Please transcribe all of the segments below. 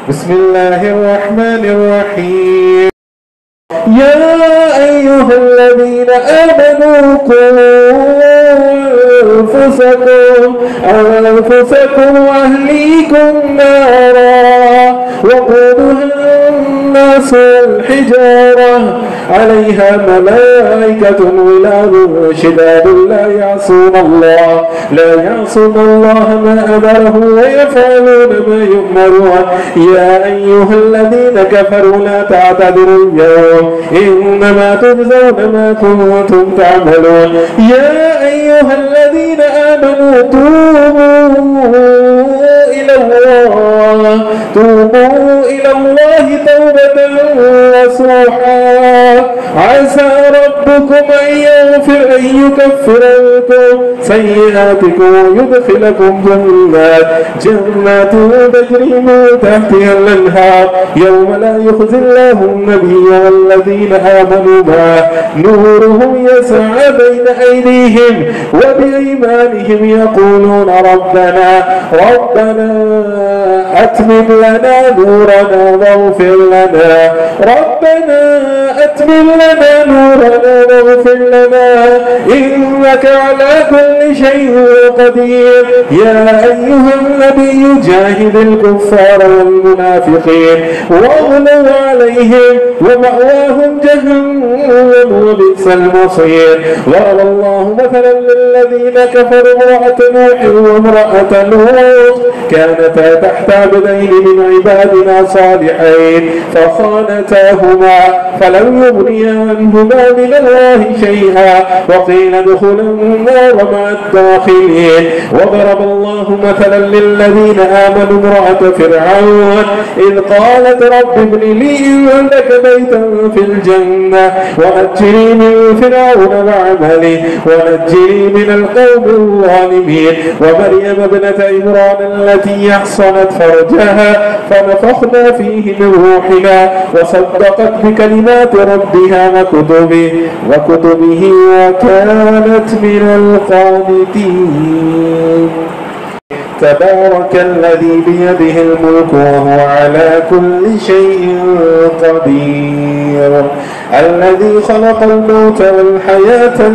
بسم الله الرحمن الرحيم. يا أيها الذين آمنوا قوا أنفسكم وأهليكم نارا وقودها الناس والحجارة عليها ملائكة غلاظ شداد لا يعصون الله ما أمرهم ويفعلون ما يؤمرون. يا أيها الذين كفروا لا تعتذروا اليوم إنما تجزون ما كنتم تعملون. يا أيها الذين آمنوا توبوا إلى الله توبة نصوحا عسى ربكم أن يكفر عنكم سيئاتكم ويدخلكم جنات تجري من تحتها الأنهار يوم لا يخزي الله النبي والذين آمنوا معه نورهم يسعى بين أيديهم وبأيمانهم يقولون ربنا أتمم لنا نورنا واغفر لنا إنك على كل شيء قدير. يا أيها النبي جاهد الكفار والمنافقين واغلظ عليهم ومأواهم جهنم وبئس المصير. ضرب الله مثلا للذين كفروا امرأة نوح وامرأة لوط كانتا تحت عبدين من عبادنا صالحين فخانتاهما فلم يغنيا عنهما من الله شيئا وقيل ادخلا النار مع الداخلين. وضرب الله مثلا للذين آمنوا امرأة فرعون إذ قالت رب ابن لي عندك بيتا في الجنة ونجني من فرعون وعمله ونجني من القوم الظالمين. ومريم ابنة عمران التي أحصنت فرجها فنفخنا فيه من روحنا وصدقت بكلمات ربها وكتبه وكانت من القانتين. تبارك الذي بيده الملك وهو على كل شيء قدير. الذي خلق الموت والحياة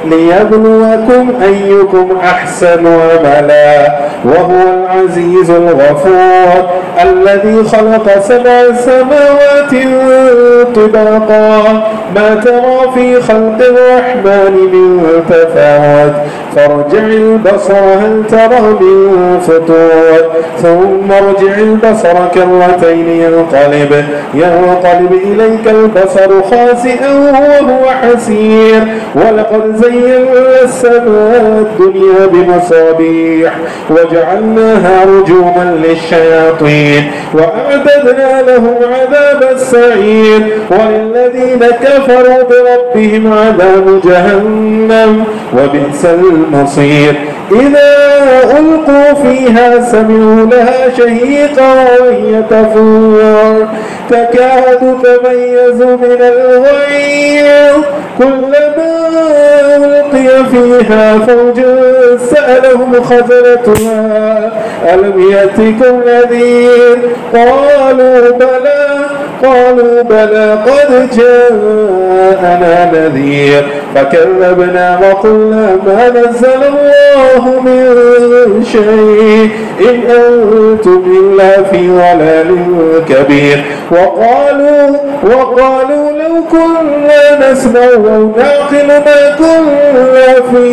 ليبلوكم أيكم أحسن عملا وهو العزيز الغفور. الذي خلق 7 سماوات طباقا ما ترى في خلق الرحمن من تفاوت فارجع البصر هل ترى من فطور ثم ارجع البصر كرتين ينقلب إليك البصر خاسئا وهو حسير. ولقد زينا السماء الدنيا بمصابيح وجعلناها رجوما للشياطين وأعتدنا لهم عذاب السعير. وللذين كفروا بربهم عذاب جهنم وبئس المصير. إذا ألقوا فيها سمعوا لها شهيقا وهي تفور تكاد تميز من الغيظ كلما ألقي فيها فوج سألهم خزنتها ألم يأتكم نذير قالوا بلى قد جاءنا نذير فكذبنا وقلنا ما نزل الله من شيء إن أنتم إلا في ضلال كبير. وقالوا لو كنا نسمع أو نعقل ما كنا في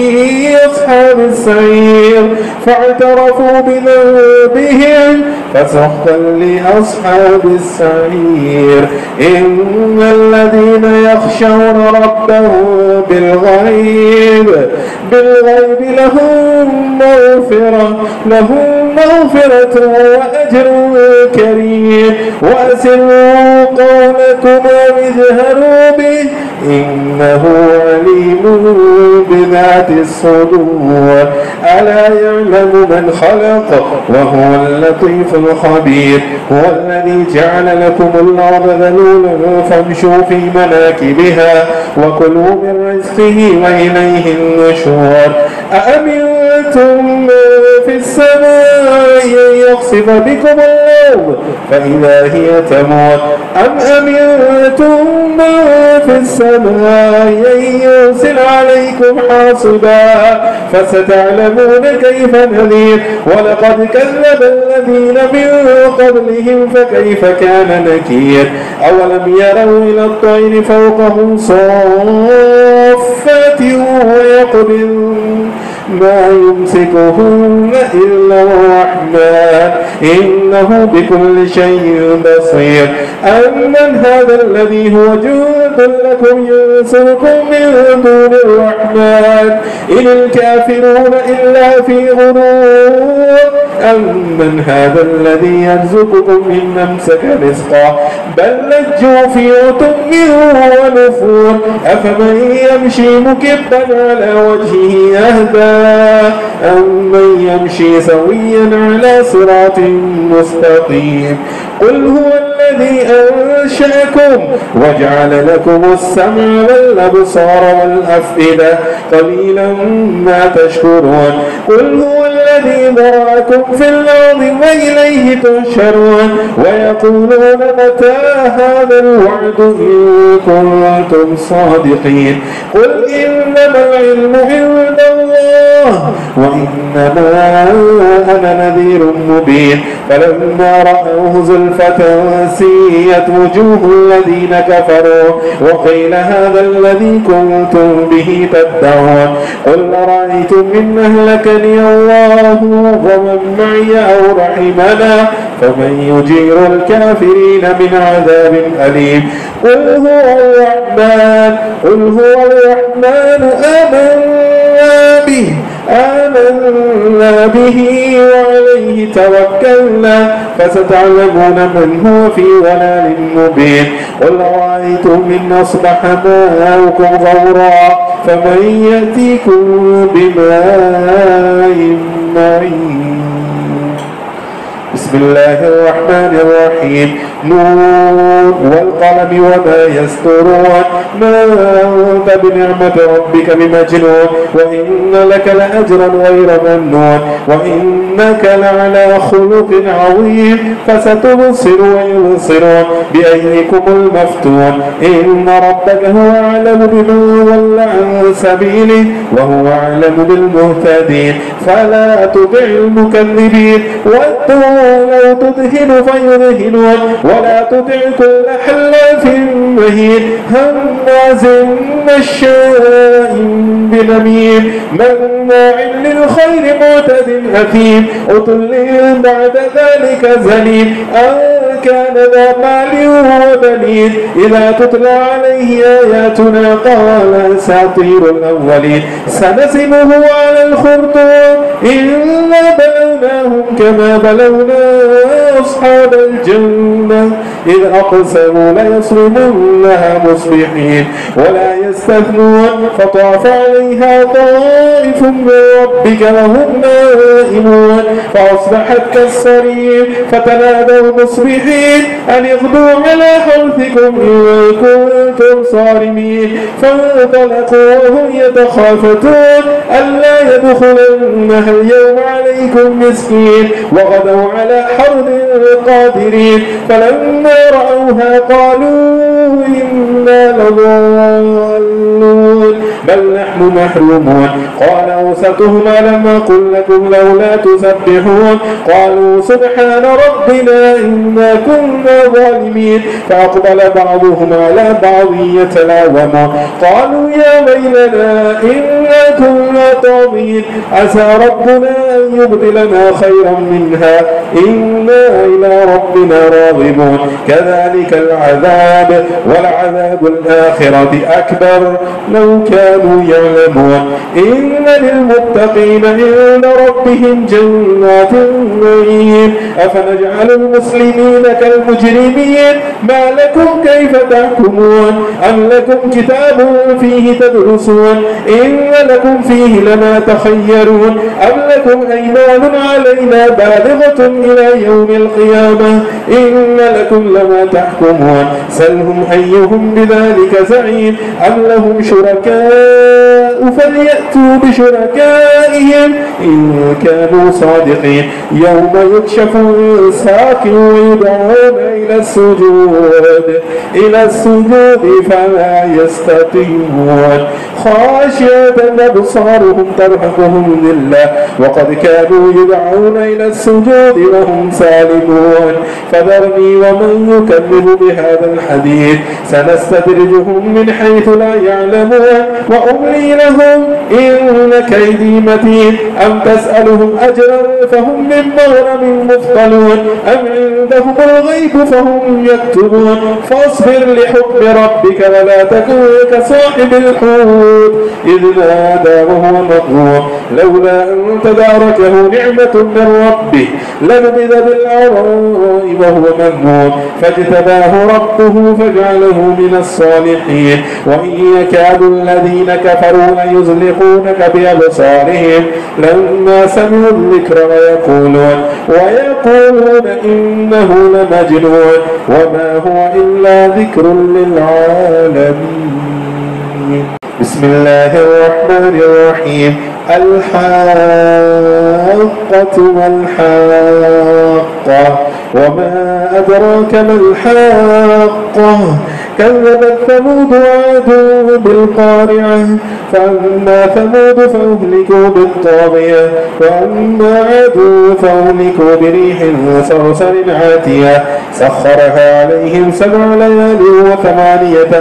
أصحاب السعير فاعترفوا بذنبهم فسحقا لأصحاب السعير. إن الذين يخشون ربهم بالغيب لهم مغفرة وأجر كريم. وأسروا قولكم واجهروا به إنه عليم بذات الصدور. ألا يعلم من خلق وهو اللطيف الخبير. هو الذي جعل لكم الأرض ذلولا فامشوا في مناكبها وكلوا من رزقه وإليه النشور. أأمنتم في السماء أن يخسف بكم الأرض فإذا هي تموت أم أمنتم من في السماء أن يرسل عليكم حاصبا فستعلمون كيف نذير ولقد كذب الذين من قبلهم فكيف كان نكير أولم يروا إلى الطير فوقهم صافات ويقبضن ما يمسكهن إلا الرحمن إنه بكل شيء بصير أمن هذا الذي هو جند لكم ينصركم من دون الرحمن إن الكافرون إلا في غرور أمن هذا الذي يرزقكم إن أمسك رزقا بل لجوا في عتم ونفور أفمن يمشي مكبا على وجهه أهدى أمن يمشي سويا على صراط مستقيم قل هو الذي أنشأكم وجعل لكم السمع والأبصار والأفئدة قليلا ما تشكرون قل هو الذي ذرأكم في الأرض وإليه تحشرون ويقولون متى هذا الوعد إن كنتم صادقين قل إنما العلم عند الله وإنما أنا نذير مبين فلما رأوه زلفة سيئت وجوه الذين كفروا وقيل هذا الذي كنتم به تدعون قل أرأيتم إن أهلكني الله ومن معي أو رحمنا فمن يجير الكافرين من عذاب أليم قل هو الرحمن آمنا به وعليه توكلنا فستعلمون من هو في ضلال مبين قل رأيتم إن أصبح ماؤكم غورا فمن يأتيكم بماء معين بسم الله الرحمن الرحيم نون والقلم وما يسطرون ما أنت بنعمة ربك بمجنون وإن لك لأجرا غير ممنون وإنك لعلى خلق عظيم فستبصر ويبصرون بأيكم المفتون إن ربك هو أعلم بمن ضل عن سبيله وهو أعلم بالمهتدين فلا تطع المكذبين واتقوا لو تدهن فيدهنون ولا تطع كل حلاف مهين هماز مشاء بنميم مناع للخير معتد أثيم عتل بعد ذلك زنيم أن كان ذا مال وبنين إذا تتلى عليه آياتنا قال أساطير الأولين سنسمه على الخرطوم إنا بلوناهم كما بلونا أصحاب الجنة إذ أقسموا ليصرمنها مصبحين ولا يستثنون فطاف عليها طائف من ربك وهم نائمون فأصبحت كالصريم فتنادوا مصبحين أن اغدوا على حرثكم إن كنتم صارمين فانطلقوا وهم يتخافتون ألا يدخلنها اليوم عليكم مسكين وغدوا على حرد قادرين فلما رأوها قالوا إنا لضالون بل نحن محرومون قال أوسطهم ألم أقل لكم لولا تسبحون قالوا سبحان ربنا إنا كنا ظالمين فأقبل بعضهم على بعض يتلاومون قالوا يا ويلنا إنا كنا طاغين عسى ربنا أن يبدلنا خيرا منها إنا إلى ربنا راغبون كذلك العذاب ولعذاب الآخرة أكبر لو كانوا يعلمون إن للمتقين عند ربهم جنات النعيم أفنجعل المسلمين كالمجرمين ما لكم كيف تحكمون أم لكم كتاب فيه تدرسون إن لكم فيه لما تخيرون أم لكم أيمان علينا بالغة إلى يوم القيامة إن لكم لما تحكمون سلهم أيهم بذلك زعيم أم لهم شركاء فليأتوا بشركائهم إن كانوا صادقين يوم يكشف عن ساق ويدعون إلى السجود فلا يستطيعون خاشعة أبصارهم ترهقهم ذلة وقد كانوا يدعون إلى السجود وهم سالمون فذرني ومن يكذب بهذا الحديث سنستدرجهم من حيث لا يعلمون وأملي لهم إن كيدي متين أم تسألهم أجرا فهم من مغرم مثقلون أم عندهم الغيب فهم يكتبون فاصبر لحكم ربك ولا تكن كصاحب الحوت إذ نادى وهو مظلوم لولا أن تداركه نعمة من ربه لنبذ بالعراء وهو مذموم فاجتباه ربه فجعله من الصالحين وإن يكاد الذين كفروا ليزلقونك بأبصارهم لما سمعوا الذكر ويقولون إنه لمجنون وما هو إلا ذكر للعالمين. بسم الله الرحمن الرحيم. الحاقة والحاقة وما أدراك ما الحاقة كذبت ثمود وعاد بالقارعة فأما ثمود فأهلكوا بالطاغية وأما عاد فأهلكوا بريح صرصر عاتية سخرها عليهم 7 ليال و8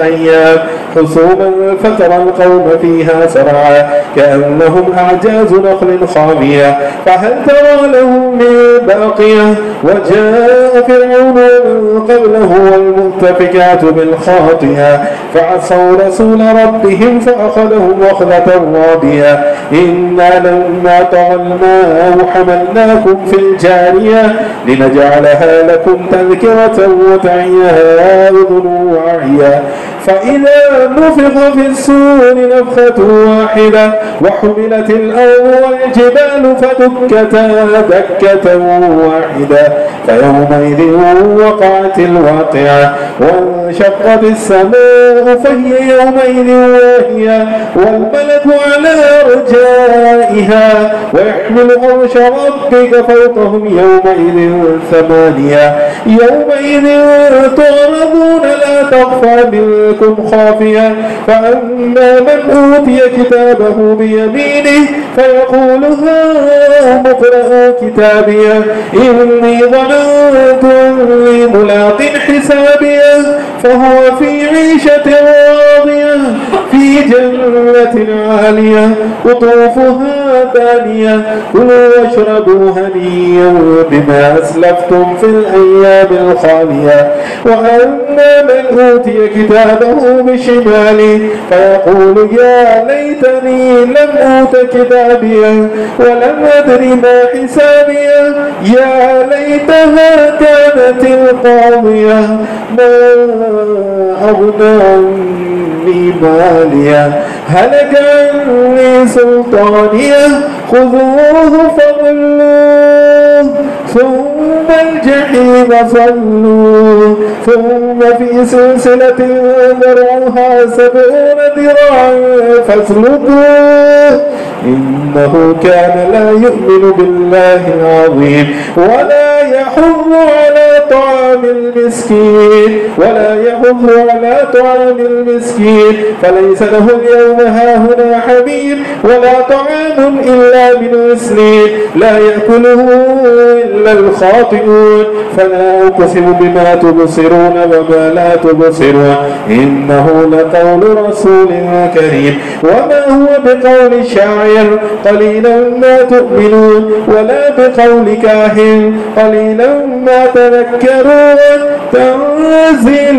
أيام حسوما فترى القوم فيها سرعا كأنهم أعجاز نخل خاوية فهل ترى لهم من باقية وجاء فرعون من قبله والمؤتفكات بالخاطئة فعصوا رسول ربهم فأخذهم أخذة رابية إنا لما طغى الماء حملناكم في الجارية لنجعلها لكم تذكرة وتعيها أذن واعية فإذا نفخ في السور نفخة واحدة وحملت الأرض والجبال فدكتا دكة واحدة فيومئذ وقعت الواقعة وانشقت السماء فهي يومئذ واهية والملك على أرجائها ويحمل عرش ربك فوقهم يومئذ 8 يومئذ تعرضون لا تخفى منكم خافية فأما من أوتي كتابه بيمينه فيقول هاؤم اقرءوا كتابيه إني ظننت أني ملاق حسابيه فهو في عيشة راضية في جنة عالية قطوفها دانية كلوا واشربوا هنيئا بما أسلفتم في الأيام الخالية وأما من أوتي كتابه بشماله فيقول يا ليتني لم أوت كتابيه ولم أدر ما حسابيه يا ليتها كانت القاضية ما أغنى عني ماليه هلك عني سلطانيه خذوه فغلوه ثم الجحيم صلوه ثم في سلسلة ذرعها 70 ذراعا فاسلكوه إنه كان لا يؤمن بالله العظيم ولا يحض على طعام المسكين فليس له اليوم هاهنا حميم ولا طعام إلا من غسلين لا يأكله إلا الخاطئون فلا أقسم بما تبصرون وما لا تبصرون إنه لقول رسول كريم وما هو بقول شاعر قليلا ما تؤمنون ولا بقول كاهن قليلا ما تذكرون تنزيل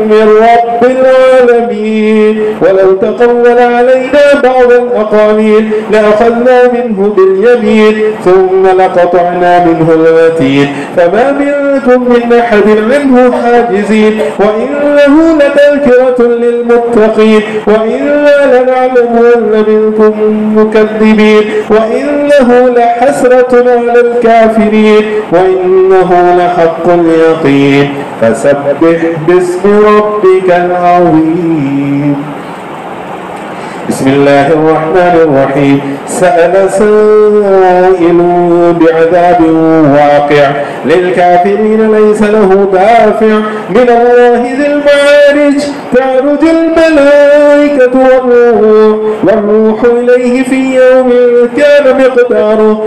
من رب العالمين ولو تقول علينا بعض الأقاويل لأخذنا منه باليمين ثم لقطعنا منه الوتين فما منكم من أحد عنه حاجزين وإنه لتذكرة للمتقين وإنا لنعلم أن منكم مكذبين وإنه لحسرة على الكافرين وإنه لحق اليقين فسبح باسم ربك العظيم بسم الله الرحمن الرحيم سأل سائل بعذاب واقع للكافرين ليس له دافع من الله ذي المعارج تعرج الملائكة والروح إليه في يوم كان مقداره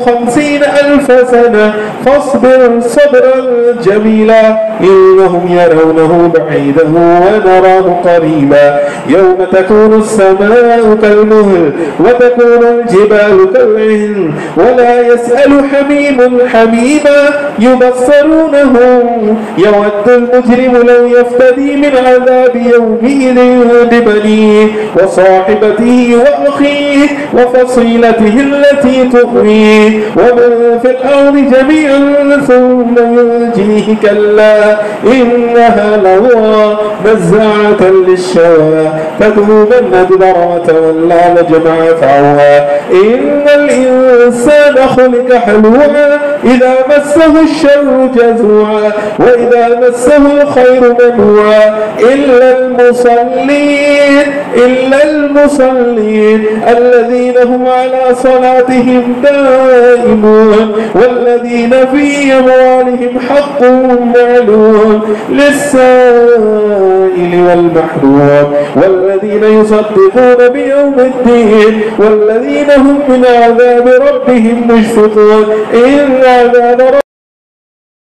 50,000 سنة فاصبر صبرا جميلا إنهم يرونه بعيدا ونراه قريبا يوم تكون السماء كالمهل وتكون الجبال كالعهن ولا يسأل حميم حميما يبصرونهم يود المجرم لو يفتدي من عذاب يومئذ ببنيه وصاحبته وأخيه وفصيلته التي تؤويه ومن في الأرض جميعا ثم ينجيه كلا إنها لظى نزاعة للشوى تدعو من أدبر وتولى وجمع فعوى إن الإنسان خلق حلوعا إذا مسه الشر جزوعا وإذا مسه الخير منوعا إلا المصلين الذين هم على صلاتهم دائمون والذين في أموالهم حق معلوم للسائل والمحروم والذين يصدقون بيوم الدين والذين هم من عذاب ربهم مشفقون إن عذاب